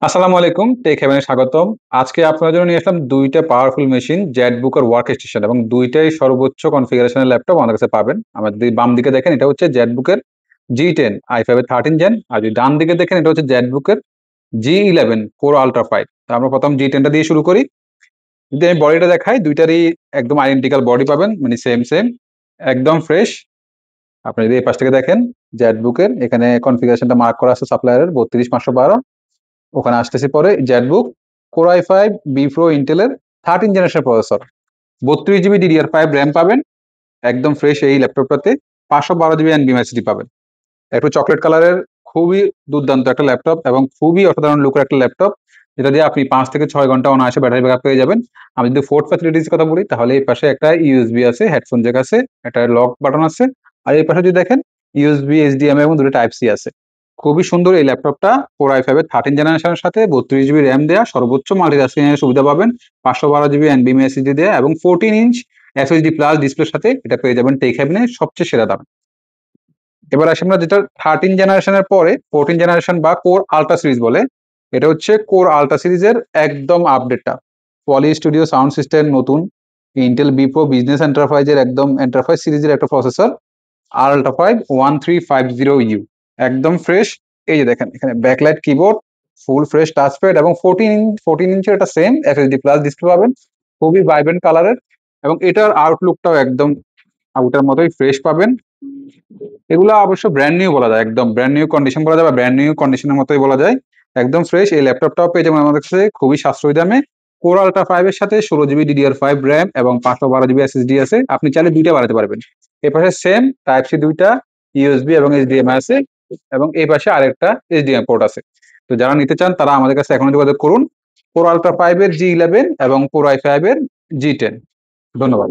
আসসালামু আলাইকুম, টেক হেভেনে স্বাগতম। আজকে আপনার জন্য নিয়ে আসলাম ২ টা পাওয়ারফুল মেশিন জেটবুক এর ওয়ার্কস্টেশন এবং ২ টাই সর্বোচ্চ কনফিগারেশনের ল্যাপটপ আমাদের কাছে পাবেন। আমার যদি বাম দিকে দেখেন এটা হচ্ছে জেটবুকের G10 i5 এর 13 জেন, আর যদি ডান দিকে দেখেন এটা হচ্ছে জেটবুকের G11 Core Ultra 5। তো আমরা প্রথম G10 টা দিয়ে শুরু করি। যদি আমি বডিটা দেখাই, ২ টারই একদম আইডেন্টিক্যাল বডি পাবেন, মানে সেম একদম ফ্রেশ। আপনি যদি এই পাশ থেকে দেখেন জেটবুকের এখানে কনফিগারেশনটা মার্ক করা আছে সাপ্লায়ারের ৩২/৫১২। ওখানে আসতেছি পরে Jetbook Core i5 B pro ইন্টেলের 13 generation processor, 32 GB DDR5 RAM পাবেন, একদম ফ্রেশ এই ল্যাপটপটাতে। 512 জিবি এনভিএমএসডি পাবেন। একটু চকলেট কালারের খুবই দুর্দান্ত একটা ল্যাপটপ এবং খুবই অসাধারণ লুকের একটা ল্যাপটপ, যেটা দিয়ে আপনি 5 থেকে 6 ঘন্টা অনায়াসে ব্যাটারি ব্যাকআপ পেয়ে যাবেন। আমি যদি ফোর্থ ফ্যাসিলিটিস কথা বলি তাহলে এই পাশে একটা ইউএসবি আছে, হেডফোন জ্যাক আছে, একটা লক বাটন আছে। আর এই পাশে যদি দেখেন ইউএসবি, এইচডিএমআই এবং দুটো টাইপ সি আছে। খুবই সুন্দর এই ল্যাপটপটা। Core i5 এর 13 জেনারেশনের সাথে 32 জিবি র্যাম দেয়া, সর্বোচ্চ মাল্টিটাস্কিং এর সুবিধা পাবেন, 512 জিবি এনভিএমই এসএসডি দেয়া এবং 14 ইঞ্চ এফএইচডি প্লাস ডিসপ্লের সাথে এটা পেয়ে যাবেন টেক হেভেনের সবচেয়ে সেরা দাম। এবার আসি আমরা যেটা 13 জেনারেশনের পরে 14 জেনারেশন বা কোর আল্ট্রা সিরিজ বলে, এটা হচ্ছে কোর আল্ট্রা সিরিজের একদম আপডেটটা। পলি স্টুডিও সাউন্ড সিস্টেম নতুন, ইন্টেল বিপ্রো বিজনেস এন্টারপ্রাইজের একদম এন্টারপ্রাইজ সিরিজের একটা প্রসেসর, আল্ট্রা 5 1350 ইউ, একদম ফ্রেশ। এই যে দেখেন এখানে backlight keyboard, full fresh touchpad এবং 14 ইঞ্চের একটা সেম এফএসডি প্লাস ডিসপ্লে পাবেন, খুবই ভাইব্রেন্ট কালারের। এবং এটার আউটলুকটাও একদম আউটার মতোই ফ্রেশ পাবেন। এগুলো অবশ্য ব্র্যান্ড নিউ বলা যায়, একদম ব্র্যান্ড নিউ কন্ডিশন বলা যায় বা ব্র্যান্ড নিউ কন্ডিশনের মতোই বলা যায়, একদম ফ্রেশ। এই ল্যাপটপটাও পেয়ে যাবেন আমাদের কাছে খুবই সাশ্রয়ী দামে। কোর আল্ট্রা 5 এর সাথে 16 জিবি DDR5 র্যাম এবং 512 জিবি এসএসডি আছে, আপনি চাইলে দুইটা বাড়াতে পারবেন। এই পাশে সেম টাইপ সি দুইটা ইউএসবি এবং এইচডিএমআই আছে, এবং এই পাশে আরেকটা এইচডিএমআই পোর্ট আছে। তো যারা নিতে চান তারা আমাদের কাছে এখনো যোগাযোগ করুন। কোর আল্ট্রা 5 এর G11 এবং কোর i5 এর G10। ধন্যবাদ।